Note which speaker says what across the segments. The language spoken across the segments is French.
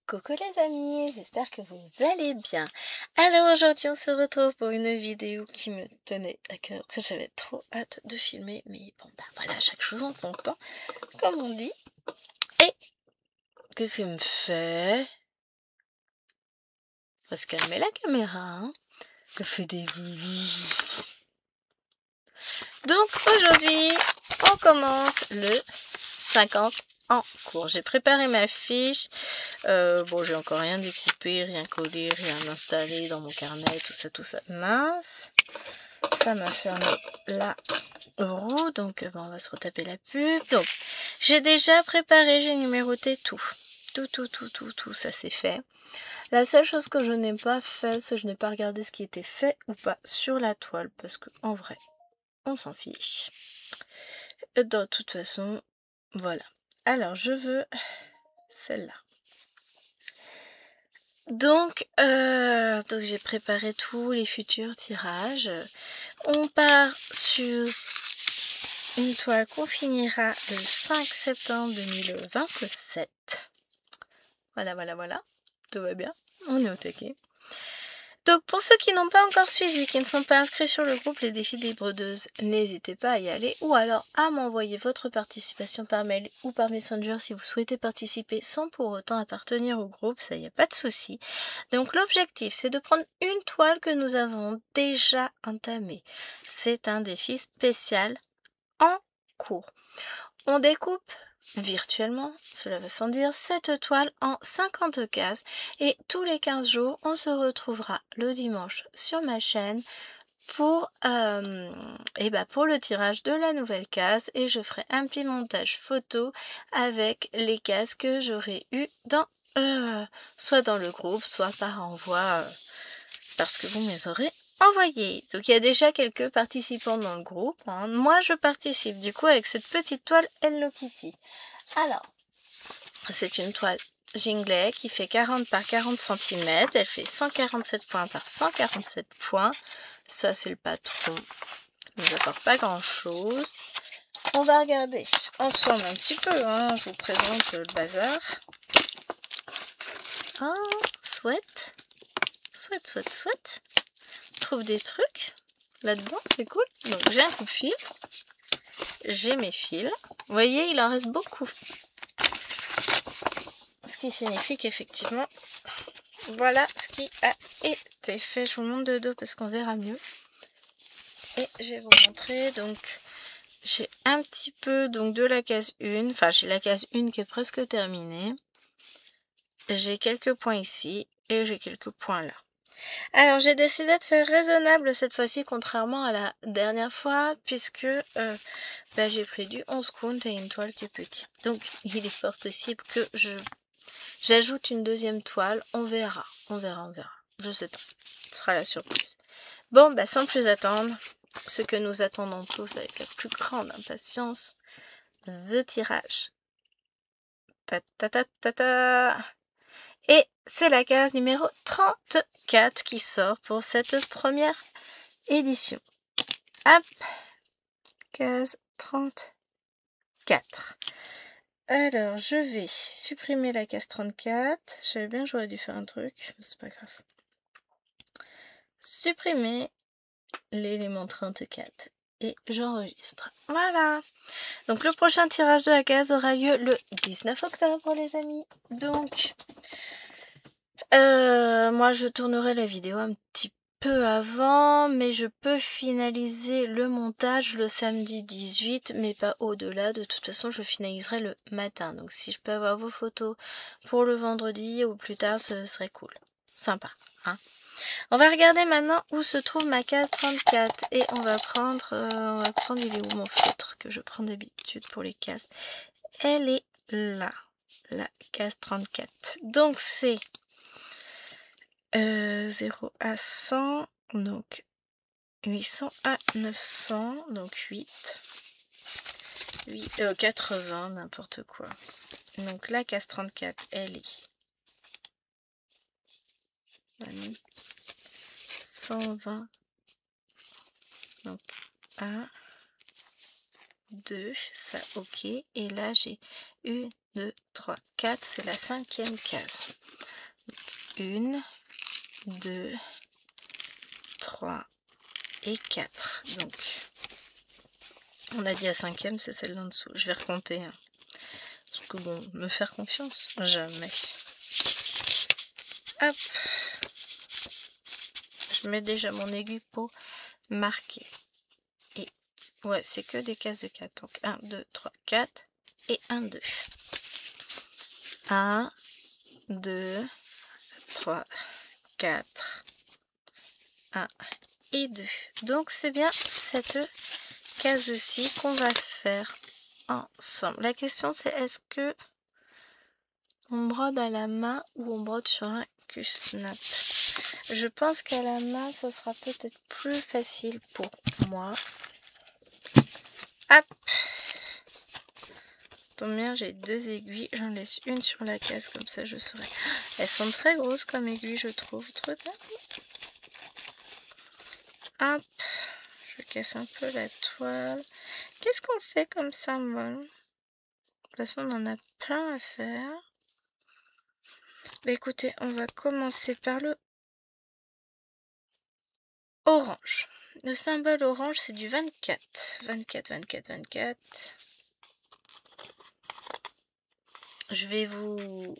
Speaker 1: Coucou les amis, j'espère que vous allez bien. Alors aujourd'hui on se retrouve pour une vidéo qui me tenait à cœur, que j'avais trop hâte de filmer, mais bon bah voilà, chaque chose en son temps, comme on dit. Et qu'est-ce qu'elle me fait? Faut se calmer la caméra, hein. Elle fait des... Donc aujourd'hui on commence le 50 en cours. J'ai préparé ma fiche. Bon, j'ai encore rien découpé, rien collé, rien installé dans mon carnet, tout ça. Mince, ça m'a fermé la roue, donc bon, on va se retaper la pub. Donc, j'ai déjà préparé, j'ai numéroté tout, ça c'est fait. La seule chose que je n'ai pas fait, c'est que je n'ai pas regardé ce qui était fait ou pas sur la toile, parce que en vrai, on s'en fiche. De toute façon, voilà. Alors, je veux celle-là. Donc j'ai préparé tous les futurs tirages. On part sur une toile qu'on finira le 5 septembre 2027. Voilà. Tout va bien. On est au taquet. Donc pour ceux qui n'ont pas encore suivi, qui ne sont pas inscrits sur le groupe Les Défis des Brodeuses, n'hésitez pas à y aller ou alors à m'envoyer votre participation par mail ou par Messenger si vous souhaitez participer sans pour autant appartenir au groupe, ça y a pas de souci. Donc l'objectif c'est de prendre une toile que nous avons déjà entamée. C'est un défi spécial en cours. On découpe virtuellement, cela va sans dire, cette toile en 50 cases et tous les 15 jours, on se retrouvera le dimanche sur ma chaîne pour le tirage de la nouvelle case et je ferai un petit montage photo avec les cases que j'aurai eues dans soit dans le groupe, soit par envoi parce que vous me les aurez envoyé. Donc il y a déjà quelques participants dans le groupe, hein. Moi je participe du coup avec cette petite toile Hello Kitty. Alors, c'est une toile Jinglet qui fait 40 par 40 cm, elle fait 147 points par 147 points. Ça c'est le patron, ça ne nous apporte pas grand chose. On va regarder ensemble un petit peu, hein. Je vous présente le bazar. Ah, Sweat. Trouve des trucs là-dedans, c'est cool. Donc j'ai un coup de fil, j'ai mes fils. Vous voyez, il en reste beaucoup. Ce qui signifie qu'effectivement, voilà ce qui a été fait. Je vous montre de dos parce qu'on verra mieux. Et je vais vous montrer. Donc j'ai un petit peu donc de la case 1. Enfin, j'ai la case 1 qui est presque terminée. J'ai quelques points ici et j'ai quelques points là. Alors j'ai décidé de faire raisonnable cette fois-ci contrairement à la dernière fois puisque j'ai pris du 11 count et une toile qui est petite. Donc il est fort possible que j'ajoute une deuxième toile. On verra. Je sais pas. Ce sera la surprise. Bon, sans plus attendre, ce que nous attendons tous avec la plus grande impatience, the tirage. Et c'est la case numéro 34 qui sort pour cette première édition. Hop, case 34. Alors, je vais supprimer la case 34. Je savais bien que j'aurais dû faire un truc, mais c'est pas grave. Supprimer l'élément 34. Et j'enregistre. Voilà. Donc, le prochain tirage de la case aura lieu le 19 octobre, les amis. Donc, moi, je tournerai la vidéo un petit peu avant, mais je peux finaliser le montage le samedi 18, mais pas au-delà. De toute façon, je finaliserai le matin. Donc, si je peux avoir vos photos pour le vendredi ou plus tard, ce serait cool. Sympa, hein. On va regarder maintenant où se trouve ma case 34 et on va prendre, il est où mon feutre que je prends d'habitude pour les cases. Elle est là, la case 34. Donc, c'est 0 à 100, donc 800 à 900, donc 8. 80, n'importe quoi. Donc la case 34, elle est 120. Donc 1, 2, ça ok. Et là j'ai 1, 2, 3, 4, c'est la 5e case. 1, 2, 3 et 4. Donc on a dit la 5e, c'est celle d'en dessous. Je vais recompter. Hein. Parce que bon, me faire confiance, jamais. Hop. Je mets déjà mon aiguille pour marquer. Et ouais, c'est que des cases de 4. Donc 1, 2, 3, 4 et 1, 2. 1, 2, 3, 4, 1 et 2. Donc c'est bien cette case-ci qu'on va faire ensemble. La question c'est est-ce que on brode à la main ou on brode sur un Q-snap? Je pense qu'à la main ce sera peut-être plus facile pour moi. Hop. Tombe bien, j'ai 2 aiguilles, j'en laisse une sur la case comme ça je saurai. Elles sont très grosses comme aiguilles je trouve. Hop. Je casse un peu la toile. Qu'est-ce qu'on fait comme ça, moi? De toute façon, on en a plein à faire. Bah écoutez, on va commencer par le orange. Le symbole orange, c'est du 24. 24, 24, 24. Je vais vous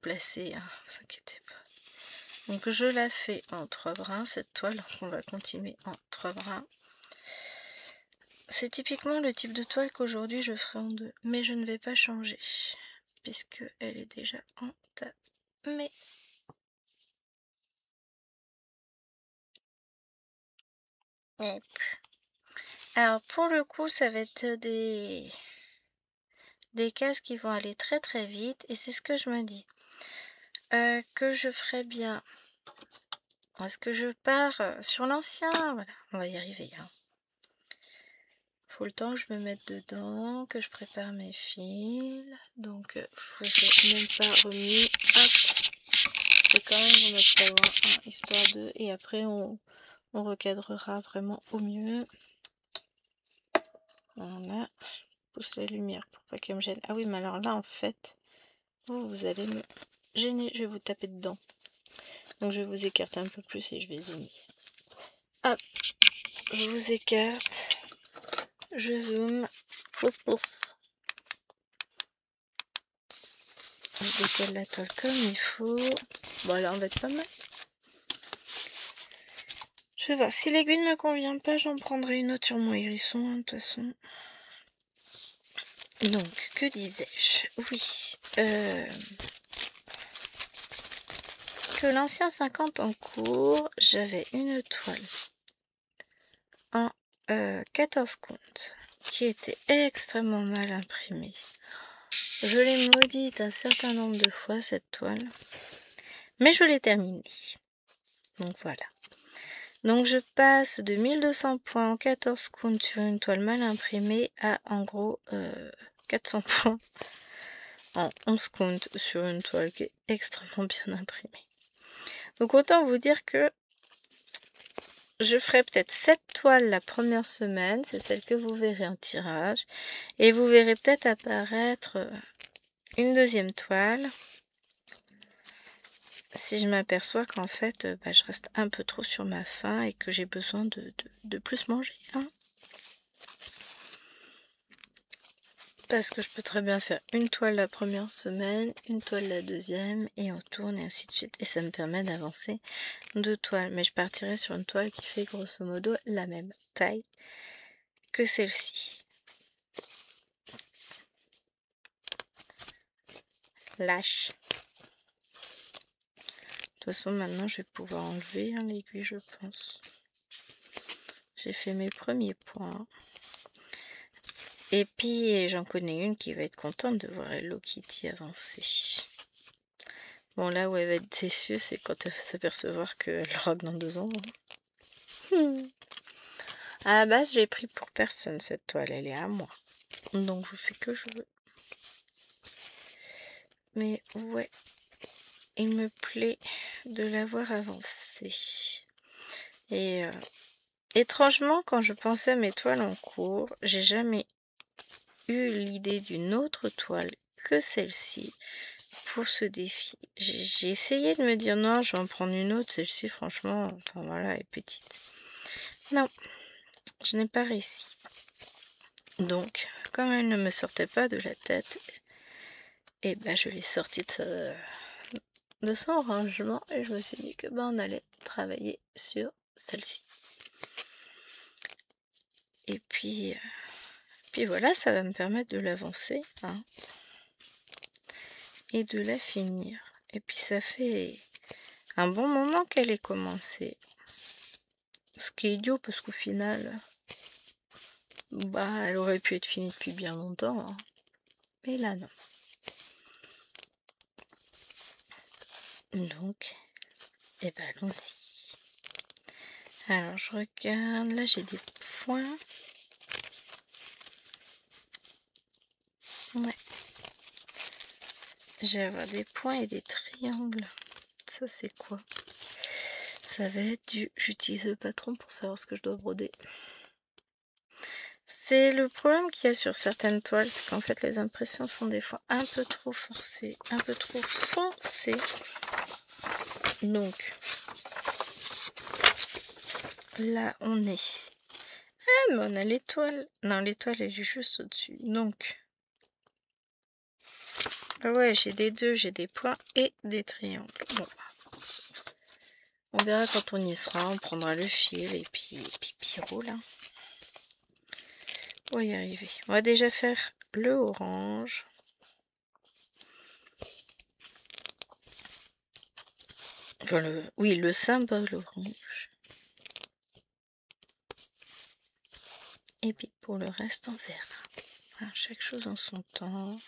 Speaker 1: placer, hein, ne vous inquiétez pas. Donc je la fais en 3 brins, cette toile. On va continuer en 3 brins. C'est typiquement le type de toile qu'aujourd'hui je ferai en 2. Mais je ne vais pas changer. Puisque elle est déjà entamée. Hop. Alors pour le coup ça va être des cases qui vont aller très très vite et c'est ce que je me dis que je ferais bien. Est-ce que je pars sur l'ancien? Voilà, on va y arriver. Hein. Faut le temps que je me mette dedans, que je prépare mes fils. Donc je vous ai même pas remis. Hop. Je vais quand même vous mettre pas loin, hein, histoire de. Et après on recadrera vraiment au mieux. Voilà. Pousse la lumière pour pas qu'elle me gêne. Ah oui, mais alors là, en fait, vous allez me gêner. Je vais vous taper dedans. Donc, je vais vous écarter un peu plus et je vais zoomer. Hop, je vous écarte. Je zoome. Pousse. Je décolle la toile comme il faut. Bon, là, on va être pas mal. Je vais voir. Si l'aiguille ne me convient pas, j'en prendrai une autre sur mon hérisson, hein, de toute façon. Donc, que disais-je? Oui. Que l'ancien 50 en cours, j'avais une toile en 14 comptes qui était extrêmement mal imprimée. Je l'ai maudite un certain nombre de fois cette toile, mais je l'ai terminée. Donc voilà. Donc je passe de 1200 points en 14 comptes sur une toile mal imprimée à en gros 400 points en 11 comptes sur une toile qui est extrêmement bien imprimée. Donc autant vous dire que je ferai peut-être 7 toiles la première semaine, c'est celle que vous verrez en tirage. Et vous verrez peut-être apparaître une deuxième toile. Si je m'aperçois qu'en fait, je reste un peu trop sur ma faim et que j'ai besoin de plus manger. Hein. Parce que je peux très bien faire une toile la première semaine, une toile la deuxième, et on tourne et ainsi de suite. Et ça me permet d'avancer 2 toiles. Mais je partirai sur une toile qui fait grosso modo la même taille que celle-ci. Lâche. De toute façon, maintenant, je vais pouvoir enlever l'aiguille, je pense. J'ai fait mes premiers points. Et puis, j'en connais une qui va être contente de voir Hello Kitty avancer. Bon, là où elle va être déçue, c'est quand elle va s'apercevoir qu'elle l'aura dans 2 ans. À la base, je l'ai pris pour personne, cette toile. Elle est à moi. Donc je fais que je veux. Mais ouais, il me plaît de l'avoir avancé. Et étrangement, quand je pensais à mes toiles en cours, j'ai jamais eu l'idée d'une autre toile que celle-ci pour ce défi. J'ai essayé de me dire non, je vais en prendre une autre, celle-ci franchement, enfin voilà, elle est petite. Non, je n'ai pas réussi. Donc, comme elle ne me sortait pas de la tête, et ben je l'ai sortie de son rangement et je me suis dit que ben on allait travailler sur celle-ci. Et puis voilà, ça va me permettre de l'avancer hein, et de la finir. Et puis ça fait un bon moment qu'elle est commencée. Ce qui est idiot parce qu'au final, bah elle aurait pu être finie depuis bien longtemps. Hein. Mais là non. Donc, et ben allons-y. Alors je regarde, là j'ai des points. Ouais. Je vais avoir des points et des triangles. Ça c'est quoi? Ça va être du... J'utilise le patron pour savoir ce que je dois broder. C'est le problème qu'il y a sur certaines toiles, c'est qu'en fait les impressions sont des fois un peu trop forcées, un peu trop foncées. Donc, là on est... Ah mais on a l'étoile. Non, l'étoile elle est juste au-dessus. Donc, ouais j'ai des 2, j'ai des points et des triangles. Bon. On verra quand on y sera, on prendra le fil et puis roule. Hein. On va y arriver. On va déjà faire le orange. Enfin, le symbole orange. Et puis pour le reste, on verra. Voilà, chaque chose en son temps.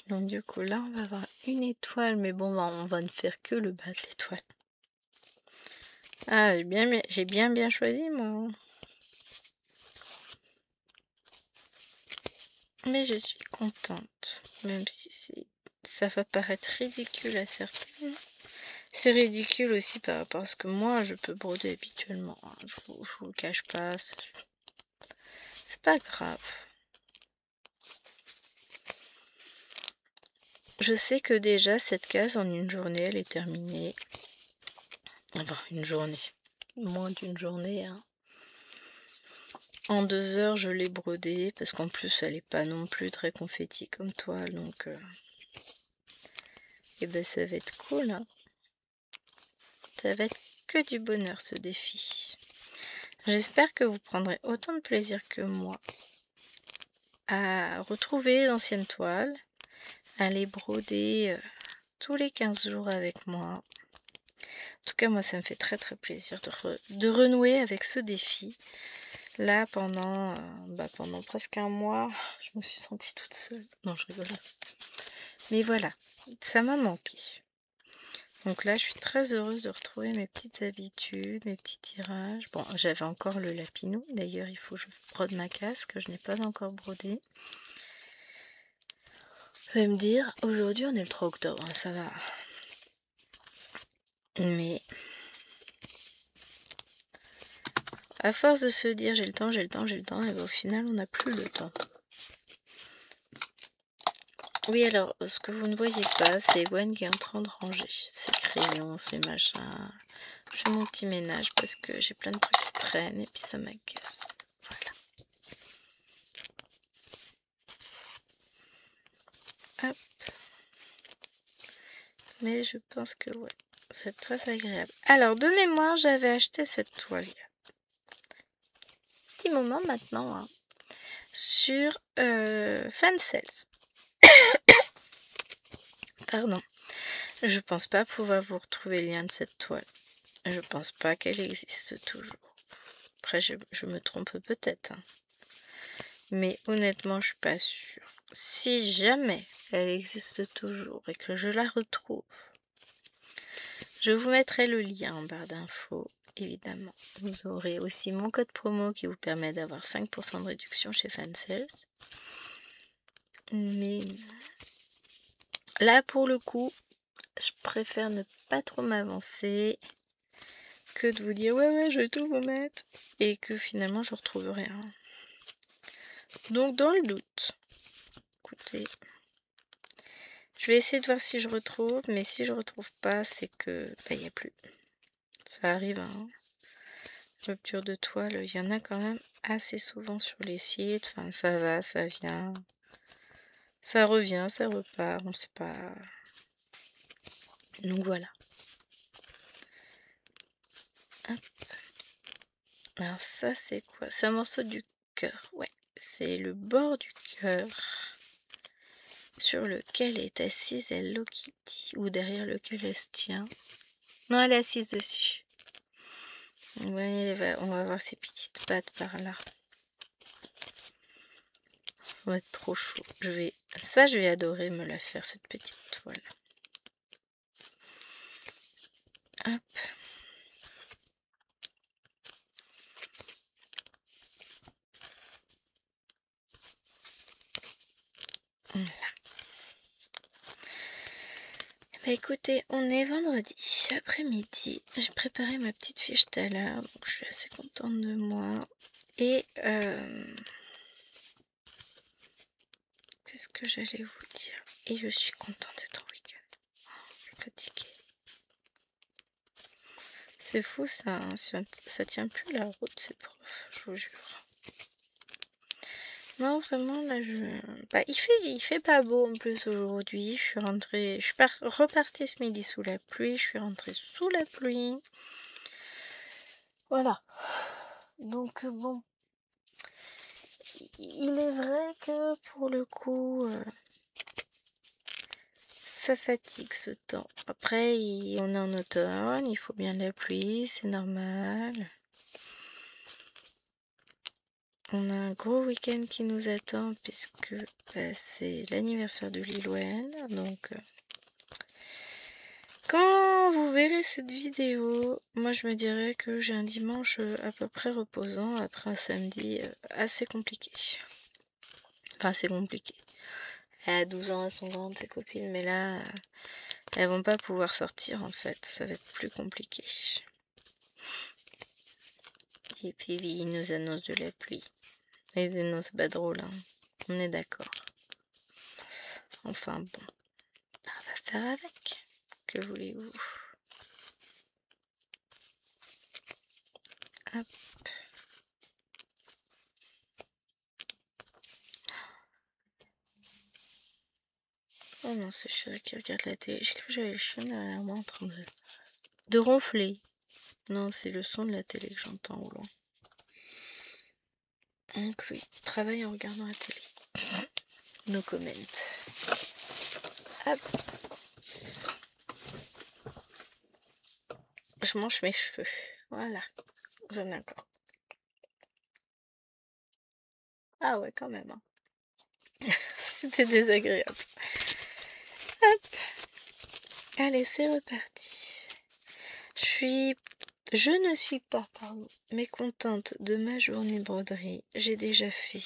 Speaker 1: Donc du coup là, on va avoir une étoile. Mais bon, on va ne faire que le bas de l'étoile. Ah, j'ai bien choisi moi. Mais je suis contente. Même si ça va paraître ridicule à certains. C'est ridicule aussi par rapport à ce que moi je peux broder habituellement. Je vous le cache pas. C'est pas grave. Je sais que déjà cette case en une journée elle est terminée. Enfin une journée. Moins d'une journée. Hein. En 2 heures je l'ai brodée parce qu'en plus elle est pas non plus très confetti comme toile. Donc et ben ça va être cool. Hein. Ça va être que du bonheur ce défi. J'espère que vous prendrez autant de plaisir que moi à retrouver l'ancienne toile, à les broder tous les 15 jours avec moi. En tout cas, moi, ça me fait très plaisir de renouer avec ce défi. Là, pendant presque un mois, je me suis sentie toute seule. Non, je rigole. Mais voilà, ça m'a manqué. Donc là, je suis très heureuse de retrouver mes petites habitudes, mes petits tirages. Bon, j'avais encore le lapinou. D'ailleurs, il faut que je brode ma casque, que je n'ai pas encore brodé. Vous allez me dire, aujourd'hui, on est le 3 octobre, hein, ça va. Mais à force de se dire j'ai le temps, et ben, au final, on n'a plus le temps. Oui, alors, ce que vous ne voyez pas, c'est Gwen qui est en train de ranger ses crayons, ses machins. Je fais mon petit ménage parce que j'ai plein de trucs qui traînent et puis ça m'agace. Voilà. Hop. Mais je pense que ouais, c'est très agréable. Alors, de mémoire, j'avais acheté cette toile. Petit moment maintenant, hein, sur Fansales. Pardon. Je pense pas pouvoir vous retrouver le lien de cette toile. Je pense pas qu'elle existe toujours. Après, je me trompe peut-être. Hein. Mais honnêtement, je suis pas sûre. Si jamais elle existe toujours et que je la retrouve, je vous mettrai le lien en barre d'infos. évidemment, vous aurez aussi mon code promo qui vous permet d'avoir 5% de réduction chez Fansales. Mais là, pour le coup, je préfère ne pas trop m'avancer que de vous dire ouais, je vais tout vous mettre et que finalement je retrouve rien. Donc, dans le doute, écoutez, je vais essayer de voir si je retrouve, mais si je retrouve pas, c'est que il n'y a plus. Ça arrive, hein. Rupture de toile, il y en a quand même assez souvent sur les sites. Enfin, ça va, ça vient, ça revient, ça repart, on sait pas. Donc voilà. Hop. Alors ça, c'est quoi? C'est un morceau du cœur. Ouais, c'est le bord du cœur sur lequel est assise Hello Kitty, ou derrière lequel elle se tient. Non, elle est assise dessus. Ouais, on va voir ses petites pattes par là. Ça va être trop chaud. Je vais adorer me la faire, cette petite toile. Hop. Voilà. Bah écoutez, on est vendredi après-midi. J'ai préparé ma petite fiche tout à l'heure, donc je suis assez contente de moi. Et c'est ce que j'allais vous dire. Et je suis contente d'être en week-end. Je suis fatiguée. C'est fou ça, hein, ça tient plus la route ces profs, je vous jure. Non, vraiment, là, il fait pas beau en plus aujourd'hui. Je suis rentrée, repartie ce midi sous la pluie. Je suis rentrée sous la pluie. Voilà. Donc, bon. Il est vrai que pour le coup, ça fatigue ce temps. Après, on est en automne, il faut bien de la pluie, c'est normal. On a un gros week-end qui nous attend puisque c'est l'anniversaire de Lilwen. Donc, quand vous verrez cette vidéo, moi je me dirais que j'ai un dimanche à peu près reposant après un samedi assez compliqué. Enfin, c'est compliqué. Elle a 12 ans, elles sont grandes ses copines, mais là, elles vont pas pouvoir sortir en fait. Ça va être plus compliqué. Et puis, il nous annonce de la pluie. Les annonces pas drôles, hein. On est d'accord. Enfin bon, on va faire avec. Que voulez-vous? Hop. Oh non, c'est chéri qui regarde la télé. J'ai cru que j'avais le chien derrière moi en train de ronfler. Non, c'est le son de la télé que j'entends au loin. Donc oui, travaille en regardant la télé. No comment. Hop. Je mange mes cheveux. Voilà. J'en ai encore. Ah ouais, quand même. Hein. C'était désagréable. Hop. Allez, c'est reparti. Je ne suis pas, mécontente de ma journée broderie. J'ai déjà fait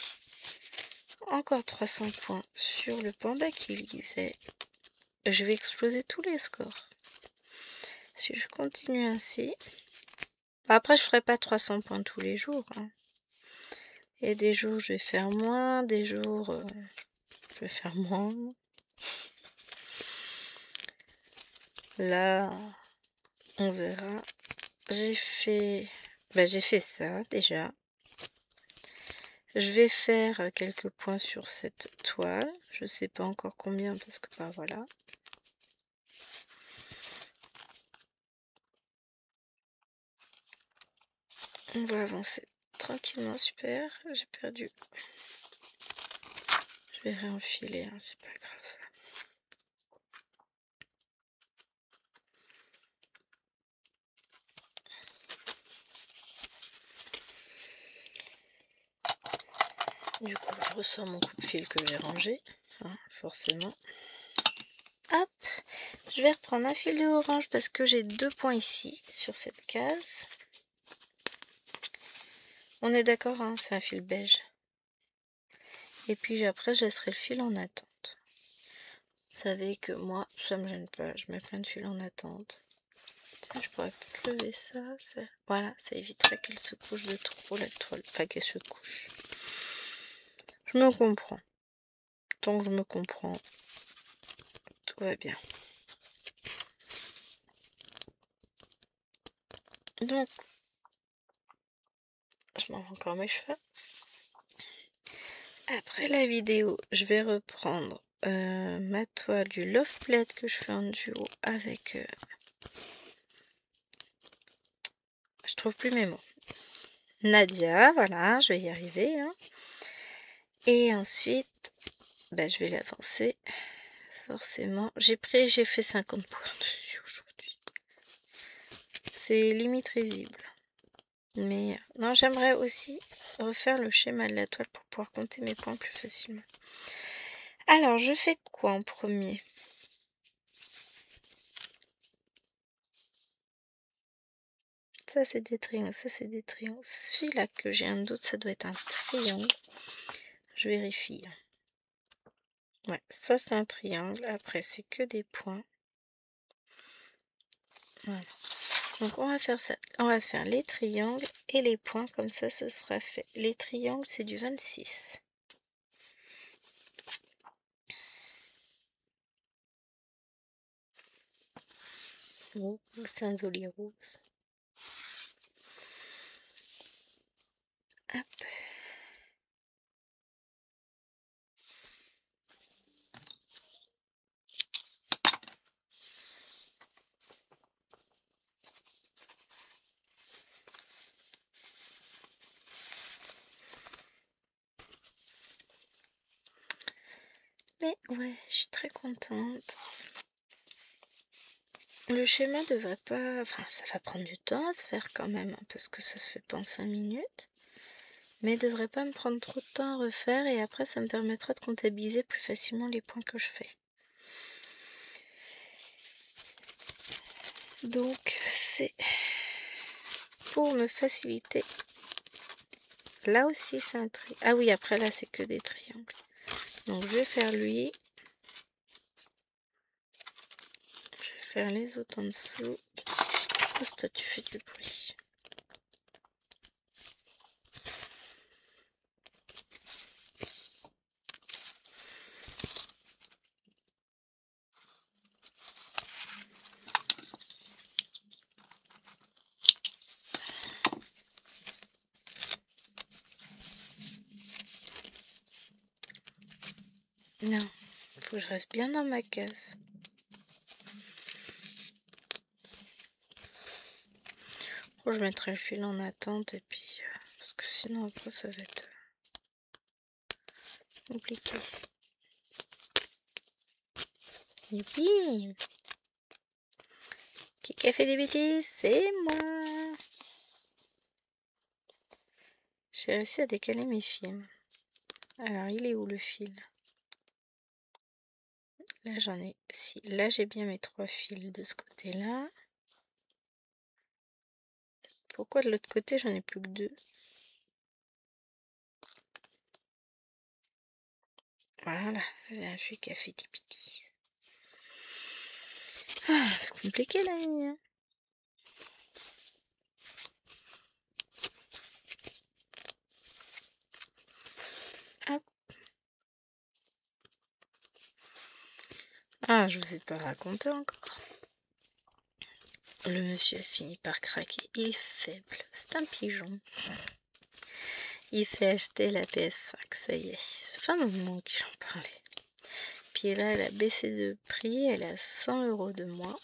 Speaker 1: encore 300 points sur le panda qui lisait. Je vais exploser tous les scores. Si je continue ainsi... Après, je ferai pas 300 points tous les jours. Hein. Et des jours, je vais faire moins. Des jours, je vais faire moins. Là, on verra. J'ai fait ça déjà. Je vais faire quelques points sur cette toile. Je sais pas encore combien parce que voilà. On va avancer tranquillement. Super, j'ai perdu. Je vais réenfiler, hein, c'est pas grave ça. Du coup, je ressors mon coupe fil que j'ai rangé, hein, forcément. Hop, je vais reprendre un fil de orange parce que j'ai 2 points ici sur cette case. On est d'accord, hein, c'est un fil beige. Et puis après, je laisserai le fil en attente. Vous savez que moi, ça me gêne pas. Je mets plein de fils en attente. Tiens, je pourrais peut-être lever ça. Voilà, ça éviterait qu'elle se couche de trop la toile. Enfin, qu'elle se couche. Je me comprends. Tant que je me comprends, tout va bien. Donc, je m'en vais encore mes cheveux. Après la vidéo, je vais reprendre ma toile du Love Plaid que je fais en duo avec... je trouve plus mes mots. Nadia, voilà, je vais y arriver. Hein. Et ensuite, bah, je vais l'avancer. Forcément, j'ai fait 50 points dessus aujourd'hui. C'est limite risible. Mais non, j'aimerais aussi refaire le schéma de la toile pour pouvoir compter mes points plus facilement. Alors, je fais quoi en premier? Ça, c'est des triangles, ça, c'est des triangles. Celui-là que j'ai un doute, ça doit être un triangle. Je vérifie. Ouais, ça, c'est un triangle. Après, c'est que des points. Voilà. Donc, on va faire ça. On va faire les triangles et les points. Comme ça, ce sera fait. Les triangles, c'est du 26. Oh, c'est un joli rose. Hop. Mais ouais, je suis très contente. Le schéma devrait pas... Enfin, ça va prendre du temps à faire quand même, hein, parce que ça se fait pas en 5 minutes. Mais devrait pas me prendre trop de temps à refaire et après ça me permettra de comptabiliser plus facilement les points que je fais. Donc c'est pour me faciliter. Là aussi c'est un triangle. Ah oui, après là c'est que des triangles. Donc je vais faire lui. Je vais faire les autres en dessous. Toi tu fais du bruit. Non, faut que je reste bien dans ma case. Je mettrai le fil en attente et puis... parce que sinon après ça va être compliqué. Youpi! Qui a fait des bêtises? C'est moi! J'ai réussi à décaler mes fils. Alors, il est où le fil? Là, j'en ai... Si, là, j'ai bien mes 3 fils de ce côté-là. Pourquoi de l'autre côté, j'en ai plus que 2? Voilà, j'ai un fil qui a fait des bêtises. Ah, c'est compliqué, la ligne. Hein. Hop. Ah, je vous ai pas raconté encore. Le monsieur a fini par craquer. Il est faible. C'est un pigeon. Il s'est acheté la PS5. Ça y est. Ça fait un moment qu'il en parlait. Puis là, elle a baissé de prix. Elle a 100 € de moins.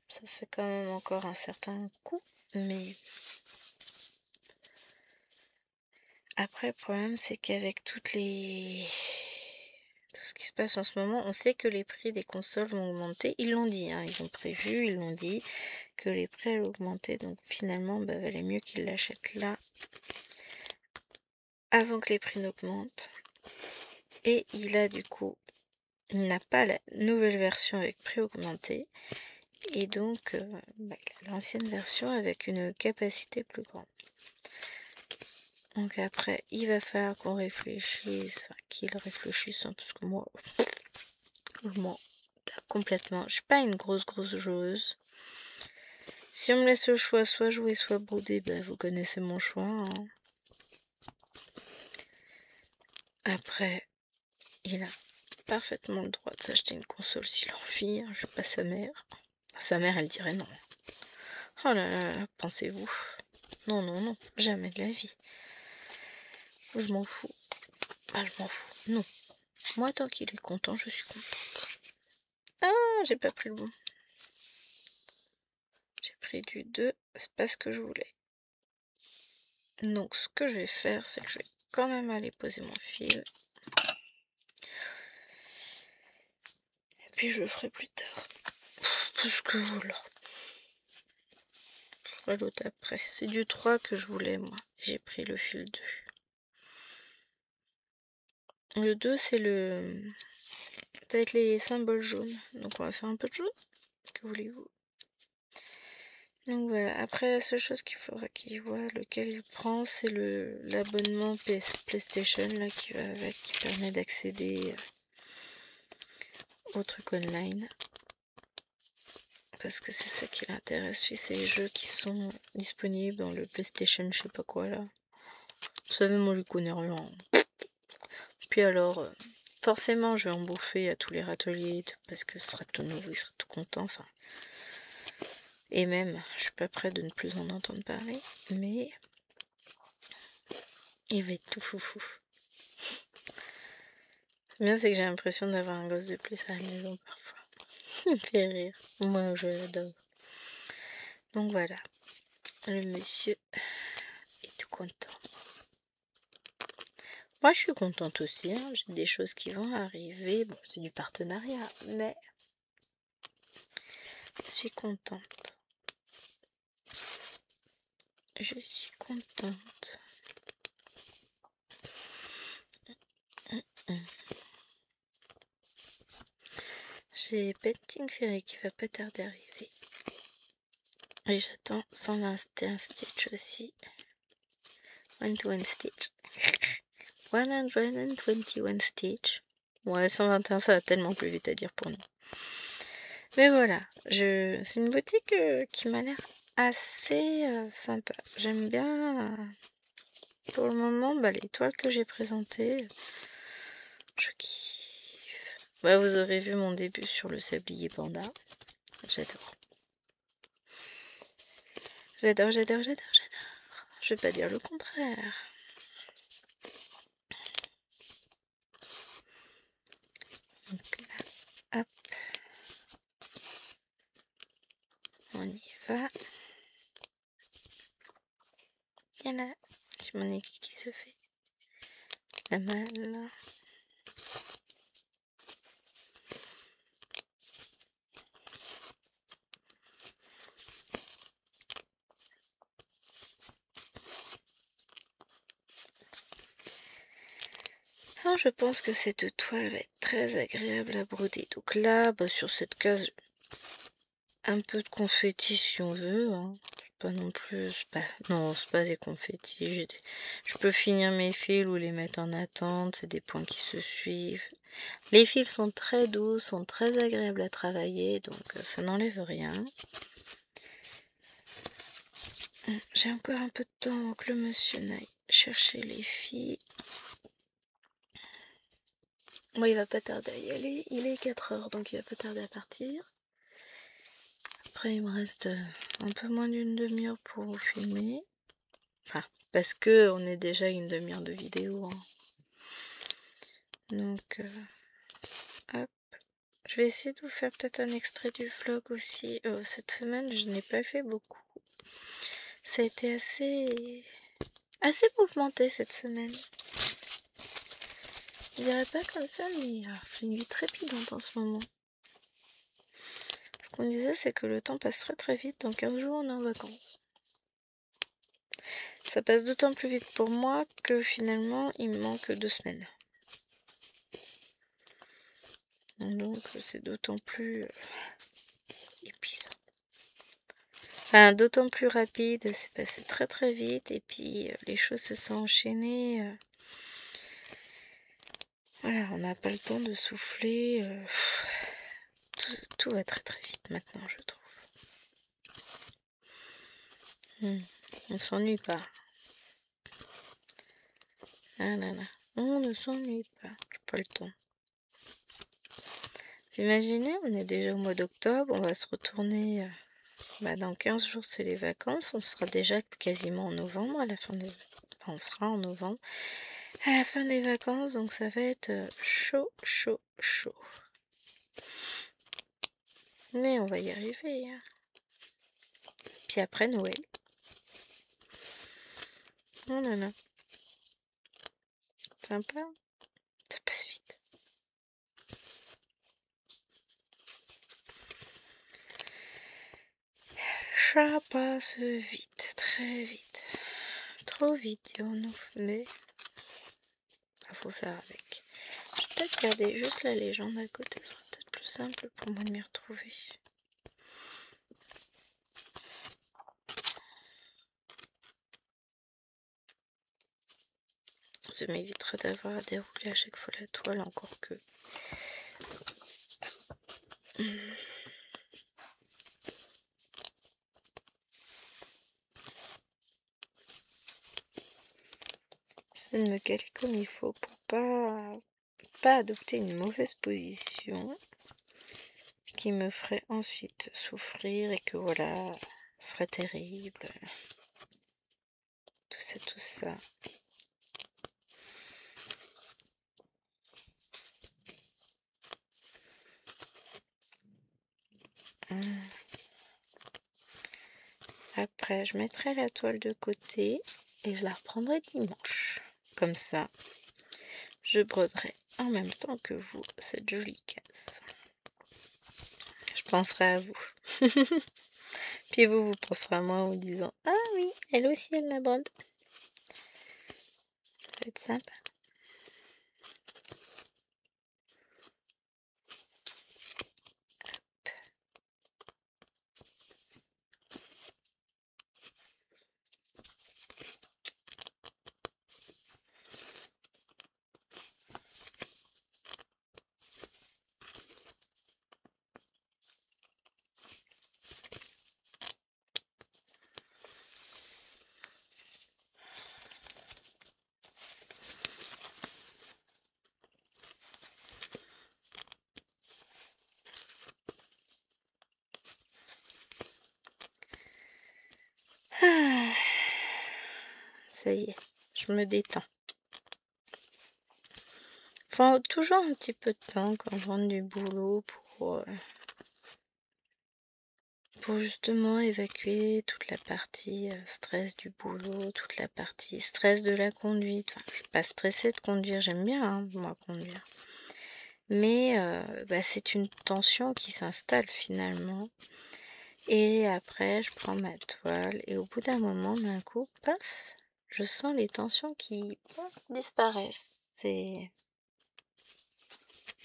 Speaker 1: Ça fait quand même encore un certain coût. Mais après, le problème, c'est qu'avec tout ce qui se passe en ce moment, on sait que les prix des consoles vont augmenter. Ils l'ont dit, hein, ils ont prévu, ils l'ont dit, que les prix allaient augmenter. Donc finalement, bah, valait mieux qu'ils l'achètent là, avant que les prix n'augmentent. Et il n'a pas la nouvelle version avec prix augmenté. Et donc, l'ancienne version avec une capacité plus grande. Donc après, il va falloir qu'on réfléchisse, enfin, qu'il réfléchisse, hein, parce que moi, je m'en tape complètement. Je suis pas une grosse joueuse. Si on me laisse le choix, soit jouer, soit broder, bah, vous connaissez mon choix. Hein. Après, il a parfaitement le droit de s'acheter une console s'il a envie. Hein. Je suis pas sa mère. Sa mère, elle dirait non. Oh là là, pensez-vous. Non, non, non, jamais de la vie. Je m'en fous. Ah, je m'en fous. Non. Moi, tant qu'il est content, je suis contente. Ah, j'ai pas pris le bon. J'ai pris du 2, c'est pas ce que je voulais. Donc, ce que je vais faire, c'est que je vais quand même aller poser mon fil. Et puis, je le ferai plus tard. Parce que voilà. Je ferai l'autre après. C'est du 3 que je voulais, moi. J'ai pris le fil 2. Le 2, c'est le... avec les symboles jaunes. Donc, on va faire un peu de jaune. Que voulez-vous? Donc voilà, après la seule chose qu'il faudra qu'il voit lequel il prend, c'est l'abonnement PlayStation là qui va avec, qui permet d'accéder au truc online. Parce que c'est ça qui l'intéresse, lui, c'est les jeux qui sont disponibles dans le PlayStation, je sais pas quoi là. Vous savez, moi je connais rien. Puis alors, forcément je vais en bouffer à tous les râteliers parce que ce sera tout nouveau, il sera tout content, enfin. Et même, je suis pas prête de ne plus en entendre parler, mais il va être tout foufou. Le bien, c'est que j'ai l'impression d'avoir un gosse de plus à la maison parfois. Ça me fait rire. Moi, je l'adore. Donc voilà, le monsieur est tout content. Moi, je suis contente aussi. Hein. J'ai des choses qui vont arriver. Bon, c'est du partenariat, mais je suis contente. Je suis contente. J'ai Painting Fairy qui va pas tarder à arriver. Et j'attends 121 Stitch aussi. 121 Stitch. 121 Stitch. Ouais, 121, ça va tellement plus vite à dire pour nous. Mais voilà, c'est une boutique qui m'a l'air assez sympa. J'aime bien, pour le moment, les toiles que j'ai présentées. Je kiffe. Bah, vous aurez vu mon début sur le sablier panda. J'adore. J'adore. Je vais pas dire le contraire. Donc là, hop. On y va. Il y en a. J'ai mon équipe qui se fait la malle. Alors, je pense que cette toile va être très agréable à broder. Donc là, sur cette case, un peu de confetti si on veut. Hein. Pas non plus. Non, c'est pas des confettis. Je peux finir mes fils ou les mettre en attente. C'est des points qui se suivent. Les fils sont très doux, sont très agréables à travailler, donc ça n'enlève rien. J'ai encore un peu de temps avant que le monsieur n'aille chercher les filles. Moi, il va pas tarder à y aller. Il est 4h, donc il va pas tarder à partir. Après, il me reste un peu moins d'une demi-heure pour vous filmer. Enfin, parce que on est déjà à une demi-heure de vidéo. Hein. Donc, hop. Je vais essayer de vous faire peut-être un extrait du vlog aussi. Cette semaine, je n'ai pas fait beaucoup. Ça a été assez mouvementé cette semaine. Je dirais pas comme ça, mais j'ai une vie trépidante en ce moment. Ce qu'on disait, c'est que le temps passe très très vite. Dans 15 jours, on est en vacances. Ça passe d'autant plus vite pour moi que finalement, il me manque 2 semaines. Donc, c'est d'autant plus épuisant. Enfin, d'autant plus rapide, c'est passé très très vite et puis les choses se sont enchaînées. Voilà, on n'a pas le temps de souffler. Tout va très très vite maintenant, je trouve. On s'ennuie pas. Ah là là, on ne s'ennuie pas. J'ai pas le temps. Vous imaginez, on est déjà au mois d'octobre, on va se retourner dans 15 jours, c'est les vacances. On sera déjà quasiment en novembre, à la fin des... Enfin, on sera en novembre, à la fin des vacances, donc ça va être chaud, chaud, chaud. Mais on va y arriver. Hein. Puis après Noël. Oh là là. Sympa. Ça passe vite. Ça passe vite, très vite. Trop vite, dirons-nous. Mais il faut faire avec. Je vais peut-être garder juste la légende à côté. Ce sera peut-être plus simple pour moi de m'y retrouver. Ça m'évitera d'avoir à dérouler à chaque fois la toile, encore que... J'essaie de me caler comme il faut pour pas adopter une mauvaise position qui me ferait ensuite souffrir et que voilà, ce serait terrible. Tout ça, tout ça. Après, je mettrai la toile de côté et je la reprendrai dimanche. Comme ça, je broderai en même temps que vous cette jolie case. Je penserai à vous. Puis vous penserez à moi en vous disant « Ah oui, elle aussi, elle la brode. » Ça va être sympa. Ah, ça y est, je me détends. Enfin, toujours un petit peu de temps quand je rentre du boulot pour justement évacuer toute la partie stress du boulot, toute la partie stress de la conduite. Enfin, je suis pas stressée de conduire, j'aime bien moi conduire. Mais c'est une tension qui s'installe finalement. Et après, je prends ma toile et au bout d'un moment, d'un coup, paf, je sens les tensions qui disparaissent.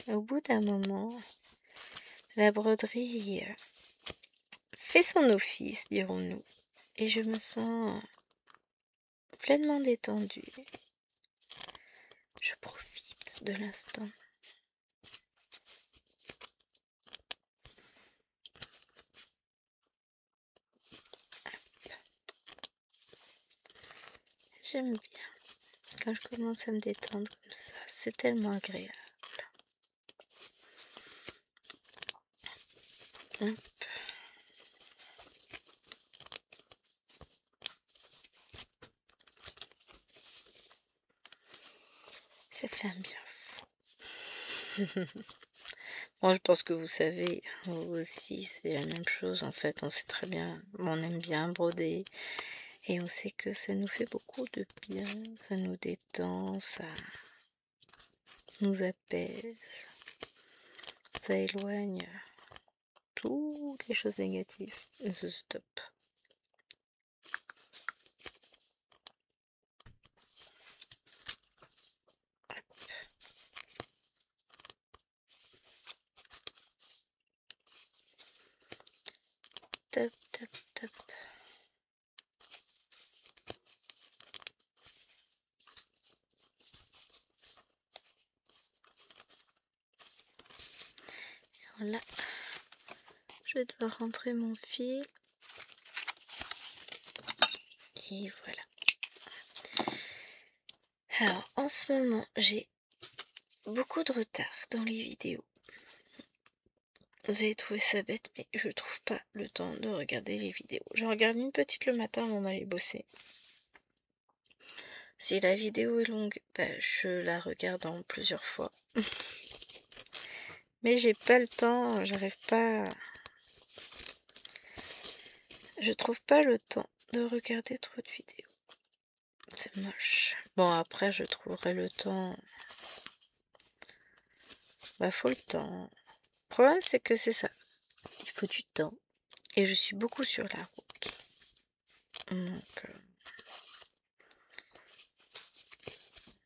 Speaker 1: Au bout d'un moment, la broderie fait son office, dirons-nous. Et je me sens pleinement détendue. Je profite de l'instant. J'aime bien quand je commence à me détendre comme ça. C'est tellement agréable. Hop. Ça fait un bien fou. Bon, je pense que vous savez, vous aussi, c'est la même chose. En fait, on sait très bien, on aime bien broder. Et on sait que ça nous fait beaucoup de bien. Ça nous détend, ça nous apaise. Ça éloigne toutes les choses négatives. C'est top. Top, top, top. là, je vais devoir rentrer mon fil. Et voilà. Alors, en ce moment, j'ai beaucoup de retard dans les vidéos. Vous avez trouvé ça bête, mais je trouve pas le temps de regarder les vidéos. Je regarde une petite le matin avant d'aller bosser. Si la vidéo est longue, je la regarde en plusieurs fois. Mais j'ai pas le temps, j'arrive pas... Je trouve pas le temps de regarder trop de vidéos. C'est moche. Bon, après, je trouverai le temps. Faut le temps. Le problème, c'est que c'est ça. Il faut du temps. Et je suis beaucoup sur la route.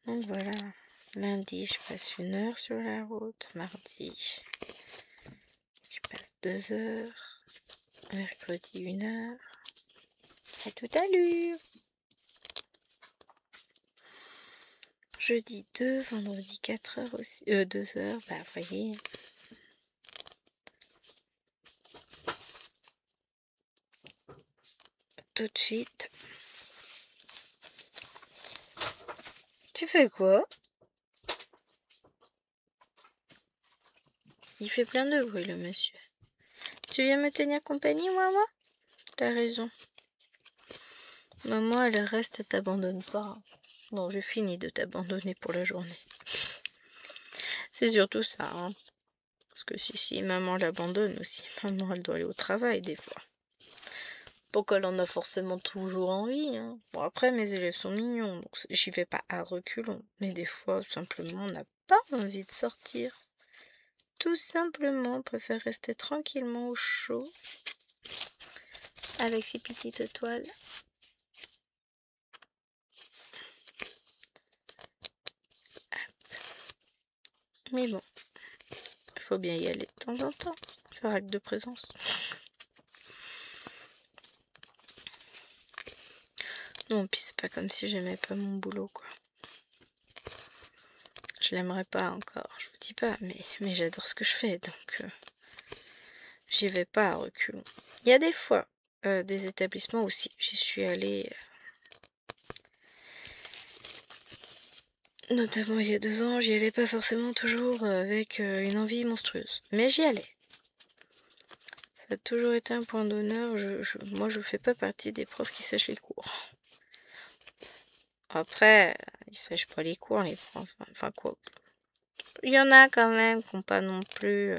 Speaker 1: Donc voilà. Lundi, je passe 1 heure sur la route. Mardi, je passe 2 heures. Mercredi, 1 heure. À toute allure. Jeudi 2, vendredi 4 heures aussi. 2 heures, voyez. Tout de suite. Tu fais quoi? Il fait plein de bruit, le monsieur. Tu viens me tenir compagnie, maman? T'as raison. Maman, elle reste, t'abandonne pas. Non, j'ai fini de t'abandonner pour la journée. C'est surtout ça, hein. Parce que si maman l'abandonne aussi. Maman, elle doit aller au travail des fois. Pas qu'elle en a forcément toujours envie, hein. Bon, après, mes élèves sont mignons, donc j'y vais pas à reculons. Mais des fois, simplement, on n'a pas envie de sortir. Tout simplement, on préfère rester tranquillement au chaud. Avec ses petites toiles. Mais bon, il faut bien y aller de temps en temps, faire acte de présence. Non, puis c'est pas comme si j'aimais pas mon boulot, quoi. Je l'aimerais pas encore, je vous dis pas, mais j'adore ce que je fais, donc j'y vais pas à reculons. Il y a des fois des établissements aussi, j'y suis allée, notamment il y a 2 ans, j'y allais pas forcément toujours avec une envie monstrueuse, mais j'y allais. Ça a toujours été un point d'honneur. Moi, je fais pas partie des profs qui sèchent les cours. Après, ils sèchent pas les cours, les profs. Enfin, quoi. Il y en a quand même qui n'ont pas non plus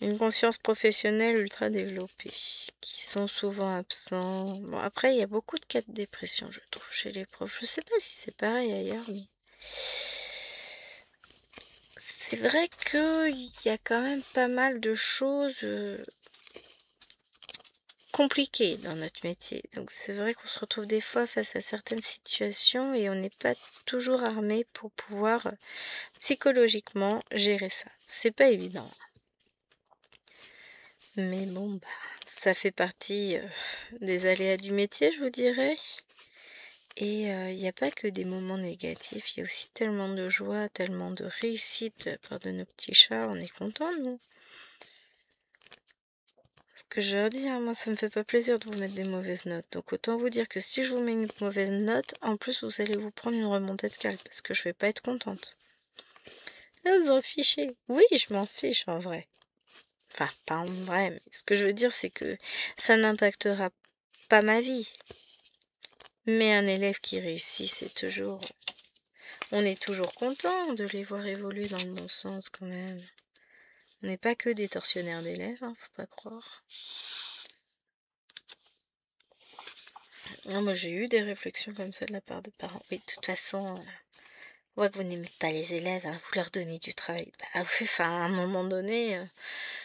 Speaker 1: une conscience professionnelle ultra développée, qui sont souvent absents. Bon, après, il y a beaucoup de cas de dépression, je trouve, chez les profs. Je sais pas si c'est pareil ailleurs, mais... C'est vrai qu'il y a quand même pas mal de choses compliquées dans notre métier. Donc c'est vrai qu'on se retrouve des fois face à certaines situations et on n'est pas toujours armé pour pouvoir psychologiquement gérer ça. C'est pas évident. Mais bon, ça fait partie des aléas du métier, je vous dirais. Et il n'y a pas que des moments négatifs, il y a aussi tellement de joie, tellement de réussite de la part de nos petits chats, on est contents, nous. Ce que je leur dis, hein, moi ça me fait pas plaisir de vous mettre des mauvaises notes. Donc autant vous dire que si je vous mets une mauvaise note, en plus vous allez vous prendre une remontée de calme, parce que je vais pas être contente. Vous en fichez. Oui, je m'en fiche en vrai. Enfin, pas en vrai, mais ce que je veux dire, c'est que ça n'impactera pas ma vie. Mais un élève qui réussit, c'est toujours... On est toujours content de les voir évoluer dans le bon sens quand même. On n'est pas que des tortionnaires d'élèves, hein, faut pas croire. Non, moi j'ai eu des réflexions comme ça de la part de parents. Oui, de toute façon, on voit que vous n'aimez pas les élèves, hein, vous leur donnez du travail. Oui, enfin, à un moment donné...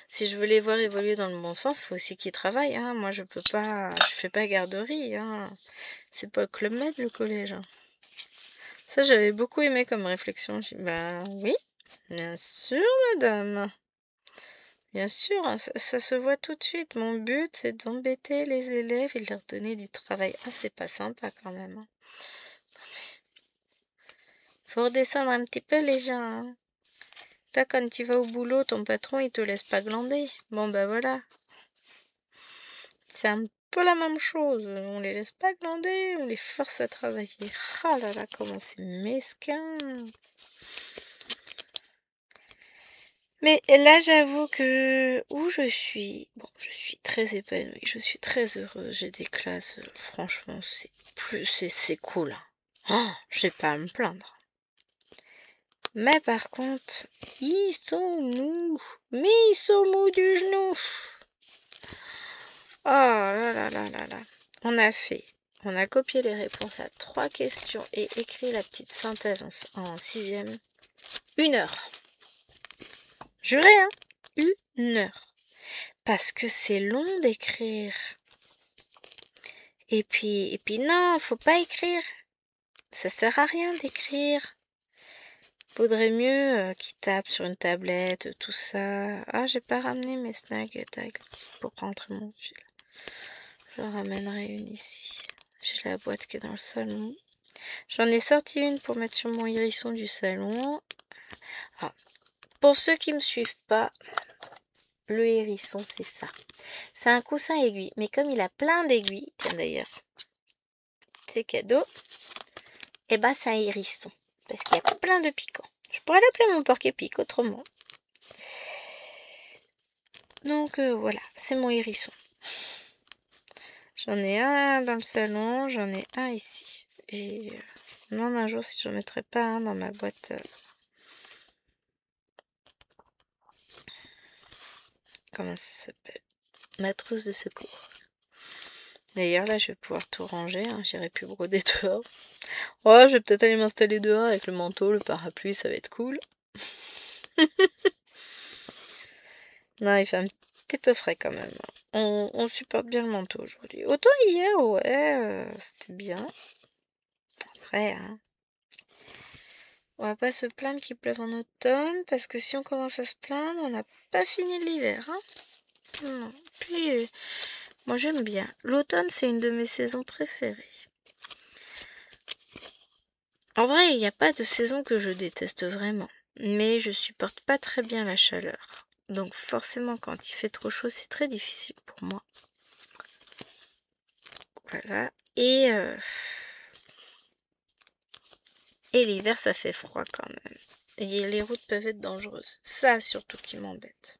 Speaker 1: Si je veux les voir évoluer dans le bon sens, il faut aussi qu'ils travaillent. Hein. Moi, je fais pas garderie. Hein. C'est pas Club Med, le collège. Hein. Ça, j'avais beaucoup aimé comme réflexion. Je dis, oui, bien sûr, madame. Bien sûr, hein, ça se voit tout de suite. Mon but, c'est d'embêter les élèves et de leur donner du travail. Ah, c'est pas sympa quand même. Hein. Faut redescendre un petit peu les gens. Hein. Là, quand tu vas au boulot, ton patron, il te laisse pas glander. Bon, bah voilà. C'est un peu la même chose. On les laisse pas glander, on les force à travailler. Ah là là, comment c'est mesquin. Mais là, j'avoue que où je suis, bon, je suis très épanouie, je suis très heureuse. J'ai des classes, franchement, c'est cool. Hein. Oh, j'ai pas à me plaindre. Mais par contre, ils sont mous. Mais ils sont mous du genou. Oh là là là là là. On a copié les réponses à 3 questions et écrit la petite synthèse en 6e. 1 heure. Juré, hein? 1 heure. Parce que c'est long d'écrire. Et puis non, faut pas écrire. Ça sert à rien d'écrire. Faudrait mieux qu'ils tapent sur une tablette, tout ça. Ah, j'ai pas ramené mes snacks pour rentrer mon fil. Je ramènerai une ici. J'ai la boîte qui est dans le salon. J'en ai sorti une pour mettre sur mon hérisson du salon. Ah. Pour ceux qui me suivent pas, le hérisson, c'est ça. C'est un coussin aiguille. Mais comme il a plein d'aiguilles, tiens d'ailleurs, c'est cadeau, et bah c'est un hérisson. Parce qu'il y a plein de piquants. Je pourrais l'appeler mon porc-épic autrement. Donc voilà, c'est mon hérisson. J'en ai un dans le salon, j'en ai un ici. Et je me demande un jour si je ne mettrai pas un dans ma boîte. Comment ça s'appelle? Ma trousse de secours. D'ailleurs, là, je vais pouvoir tout ranger. Hein. J'irai plus broder dehors. Ouais, je vais peut-être aller m'installer dehors avec le manteau, le parapluie, ça va être cool. Non, il fait un petit peu frais quand même. On supporte bien le manteau aujourd'hui. Autant hier, ouais, c'était bien. Après, hein. On va pas se plaindre qu'il pleuve en automne, parce que si on commence à se plaindre, on n'a pas fini l'hiver. Hein. Non. Puis, moi j'aime bien. L'automne, c'est une de mes saisons préférées. En vrai, il n'y a pas de saison que je déteste vraiment. Mais je supporte pas très bien la chaleur. Donc forcément, quand il fait trop chaud, c'est très difficile pour moi. Voilà. Et l'hiver, ça fait froid quand même. Et les routes peuvent être dangereuses. Ça, surtout, qui m'embête.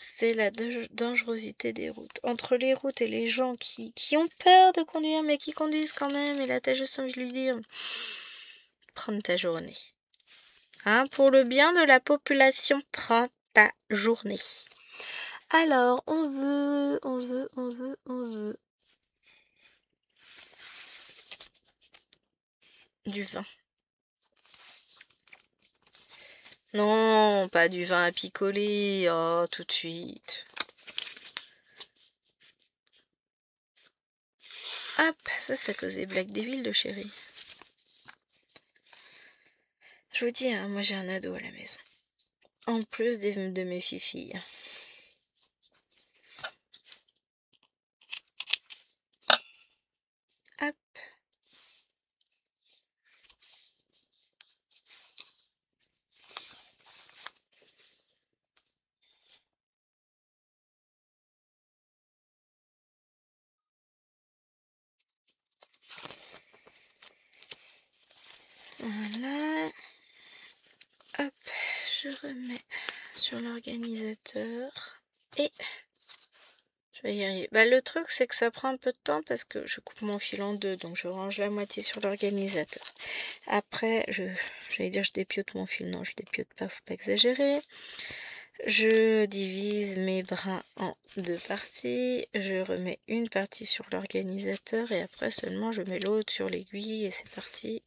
Speaker 1: C'est la dangerosité des routes. Entre les routes et les gens qui ont peur de conduire, mais qui conduisent quand même. Et là, t'as juste envie de lui dire, prends ta journée. Hein, pour le bien de la population, prends ta journée. Alors, on veut du vin. Non, pas du vin à picoler. Oh, tout de suite. Hop, ça, c'est à cause des blagues débiles de chérie. Je vous dis, hein, moi j'ai un ado à la maison. En plus de mes filles. Hop. Voilà. Hop, je remets sur l'organisateur. Et je vais y arriver. Bah, le truc, c'est que ça prend un peu de temps parce que je coupe mon fil en deux. Donc, je range la moitié sur l'organisateur. Après, j'allais dire je dépiote mon fil. Non, je dépiote pas, faut pas exagérer. Je divise mes brins en 2 parties. Je remets une partie sur l'organisateur et après seulement je mets l'autre sur l'aiguille et c'est parti.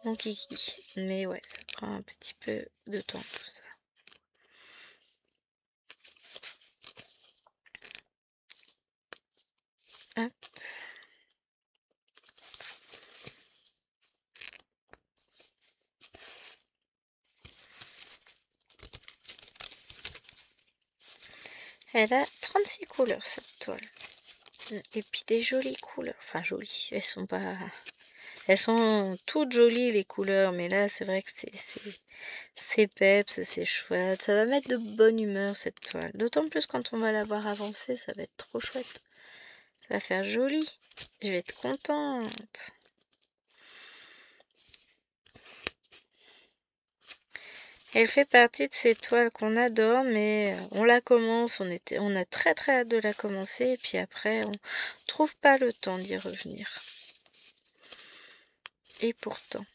Speaker 1: Mon kiki. Mais ouais, ça prend un petit peu de temps tout ça. Hop. Elle a 36 couleurs cette toile. Et puis des jolies couleurs. Enfin jolies, elles Elles sont toutes jolies les couleurs, mais là c'est vrai que c'est peps, c'est chouette. Ça va mettre de bonne humeur cette toile. D'autant plus quand on va la voir avancer, ça va être trop chouette. Ça va faire joli. Je vais être contente. Elle fait partie de ces toiles qu'on adore, mais on la commence, on a très très hâte de la commencer, et puis après on trouve pas le temps d'y revenir. Et pourtant,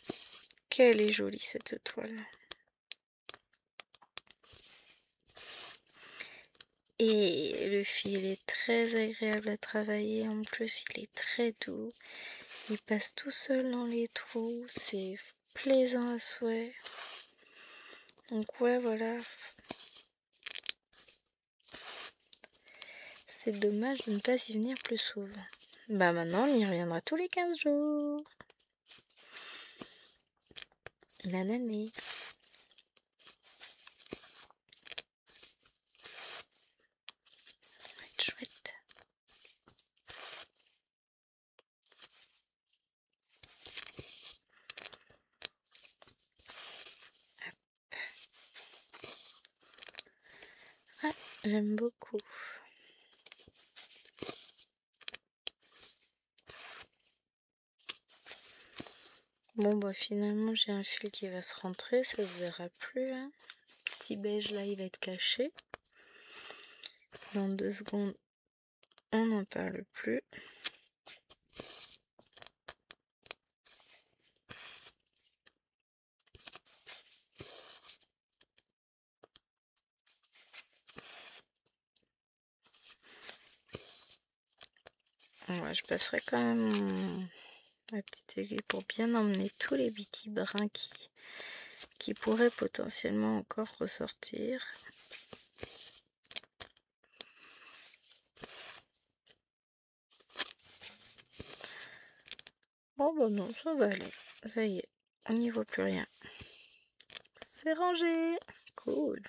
Speaker 1: qu'elle est jolie cette toile. Et le fil est très agréable à travailler, en plus il est très doux. Il passe tout seul dans les trous, c'est plaisant à souhait. Donc ouais, voilà. C'est dommage de ne pas y venir plus souvent. Bah maintenant, on y reviendra tous les 15 jours. Nanani. Ça va être chouette. Ah, j'aime beaucoup. Bon bah finalement j'ai un fil qui va se rentrer, ça se verra plus. Hein. Petit beige là il va être caché. Dans 2 secondes on n'en parle plus. Ouais, je passerai quand même ma petite aiguille pour bien emmener tous les petits brins qui pourraient potentiellement encore ressortir. Oh bah non, ça va aller. Ça y est, on n'y voit plus rien. C'est rangé. Cool.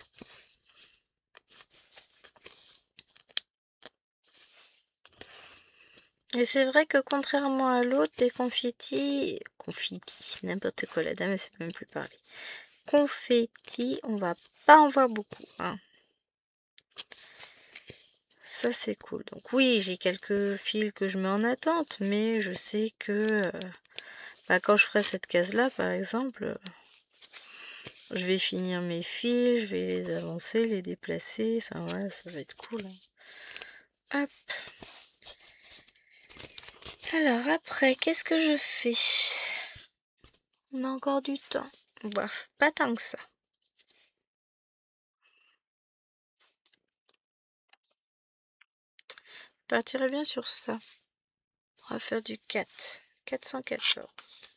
Speaker 1: Et c'est vrai que contrairement à l'autre, des confettis, n'importe quoi, la dame elle sait même plus parler. Confettis, on va pas en voir beaucoup. Hein. Ça c'est cool. Donc oui, j'ai quelques fils que je mets en attente, mais je sais que quand je ferai cette case là par exemple, je vais finir mes fils, je vais les avancer, les déplacer, enfin voilà, ça va être cool. Hein. Hop. Alors après, qu'est-ce que je fais? On a encore du temps. Bof, pas tant que ça. Je partirai bien sur ça. On va faire du 4. 414.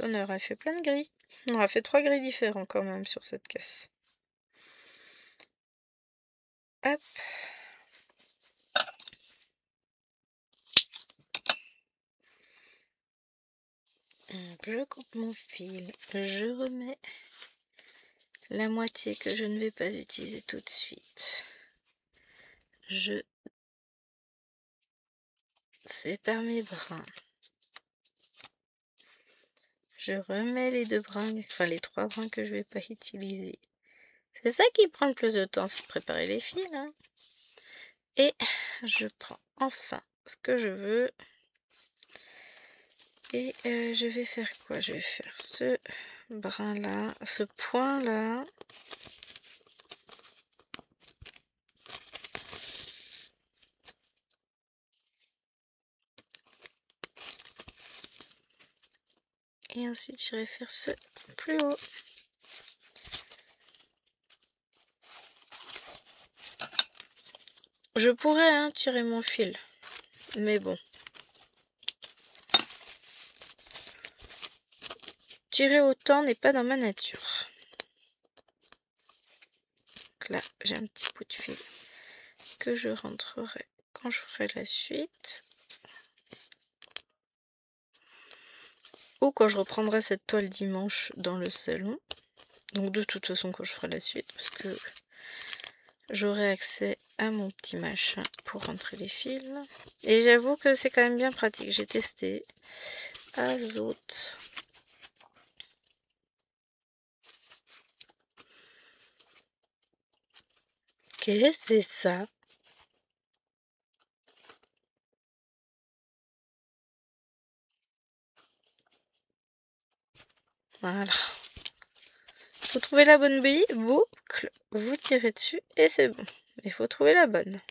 Speaker 1: On aura fait plein de gris. On aura fait 3 gris différents quand même sur cette caisse. Hop. Je coupe mon fil. Je remets la moitié que je ne vais pas utiliser tout de suite. Je sépare mes brins. Je remets les 2 brins, enfin les 3 brins que je vais pas utiliser. C'est ça qui prend le plus de temps, c'est de préparer les fils. Hein. Et je prends enfin ce que je veux. Et je vais faire quoi? Je vais faire ce brin là, ce point là. Et ensuite j'irai faire ce plus haut. Je pourrais tirer mon fil. Mais bon. Tirer autant n'est pas dans ma nature. Donc là, j'ai un petit bout de fil que je rentrerai quand je ferai la suite. Ou quand je reprendrai cette toile dimanche dans le salon. Donc de toute façon quand je ferai la suite. Parce que j'aurai accès à mon petit machin pour rentrer les fils. Et j'avoue que c'est quand même bien pratique. J'ai testé. Azote. Qu'est-ce que c'est ça? Voilà. Faut trouver la bonne boucle, vous tirez dessus et c'est bon. Il faut trouver la bonne.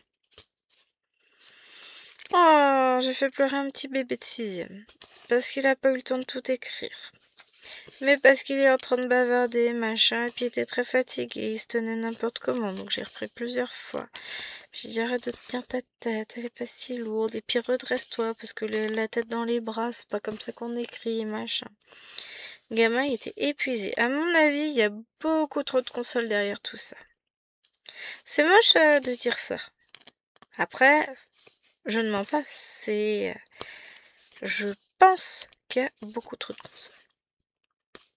Speaker 1: Oh, j'ai fait pleurer un petit bébé de 6e. Parce qu'il a pas eu le temps de tout écrire. Mais parce qu'il est en train de bavarder, machin, et puis il était très fatigué, il se tenait n'importe comment, donc j'ai repris plusieurs fois. J'ai dit arrête de tenir ta tête, elle est pas si lourde, et puis redresse-toi, parce que la tête dans les bras, c'est pas comme ça qu'on écrit, machin. Le gamin, il était épuisé. À mon avis, il y a beaucoup trop de consoles derrière tout ça. C'est moche de dire ça. Après, je ne mens pas, je pense qu'il y a beaucoup trop de consoles.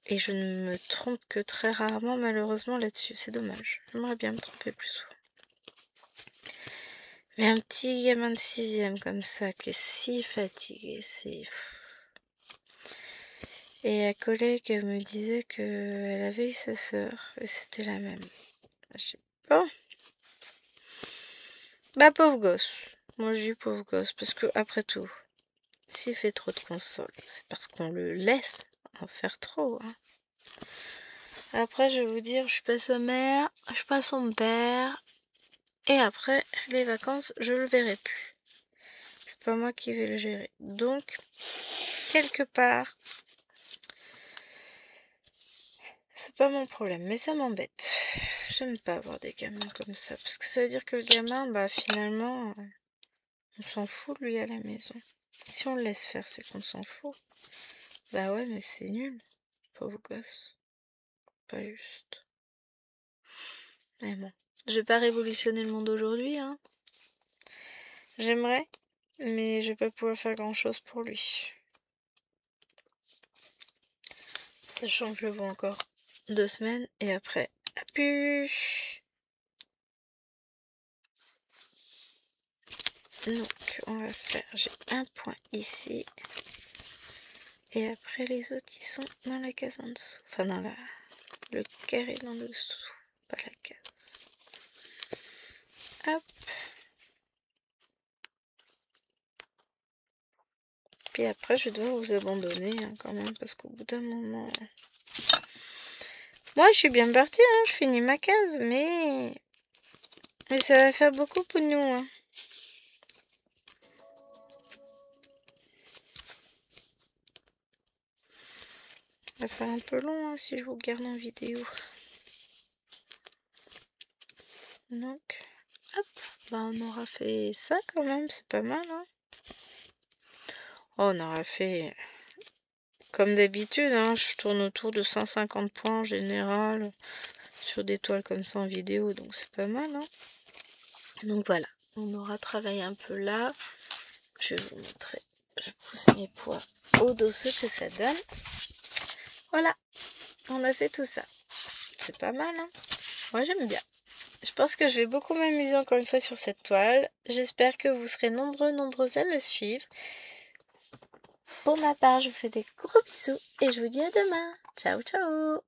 Speaker 1: Et je ne me trompe que très rarement, malheureusement, là-dessus. C'est dommage. J'aimerais bien me tromper plus souvent. Mais un petit gamin de 6e comme ça, qui est si fatigué, c'est... Et un collègue me disait qu'elle avait eu sa sœur, et c'était la même. Bon. Bah, pauvre gosse. Moi, je dis pauvre gosse, parce que, après tout, s'il fait trop de consoles, c'est parce qu'on le laisse en faire trop, hein. Après, je vais vous dire, je suis pas sa mère, je suis pas son père, et après, les vacances, je le verrai plus. C'est pas moi qui vais le gérer. Donc, quelque part, c'est pas mon problème, mais ça m'embête. J'aime pas avoir des gamins comme ça, parce que ça veut dire que le gamin, bah finalement, on s'en fout lui à la maison. Si on le laisse faire, c'est qu'on s'en fout. Bah ouais, mais c'est nul. Pauvre gosse. Pas juste. Mais bon, je vais pas révolutionner le monde aujourd'hui, hein. J'aimerais, mais je vais pas pouvoir faire grand chose pour lui. Sachant que je le vois encore 2 semaines et après, à plus. Donc, on va faire, j'ai un point ici. Et après, les autres, ils sont dans la case en dessous. Enfin, dans le carré dans le dessous, pas la case. Hop. Puis après, je dois vous abandonner hein, quand même, parce qu'au bout d'un moment... Moi, je suis bien partie, hein, je finis ma case, mais ça va faire beaucoup pour nous, hein. Ça va faire un peu long hein, si je vous garde en vidéo. Donc, hop, bah on aura fait ça quand même, c'est pas mal, hein. Oh, on aura fait, comme d'habitude, hein, je tourne autour de 150 points en général, sur des toiles comme ça en vidéo, donc c'est pas mal, hein. Donc voilà, on aura travaillé un peu là. Je vais vous montrer, je pousse mes poids au dos ce que ça donne. Voilà, on a fait tout ça. C'est pas mal, hein. Moi, j'aime bien. Je pense que je vais beaucoup m'amuser encore une fois sur cette toile. J'espère que vous serez nombreux à me suivre. Pour ma part, je vous fais des gros bisous et je vous dis à demain. Ciao, ciao!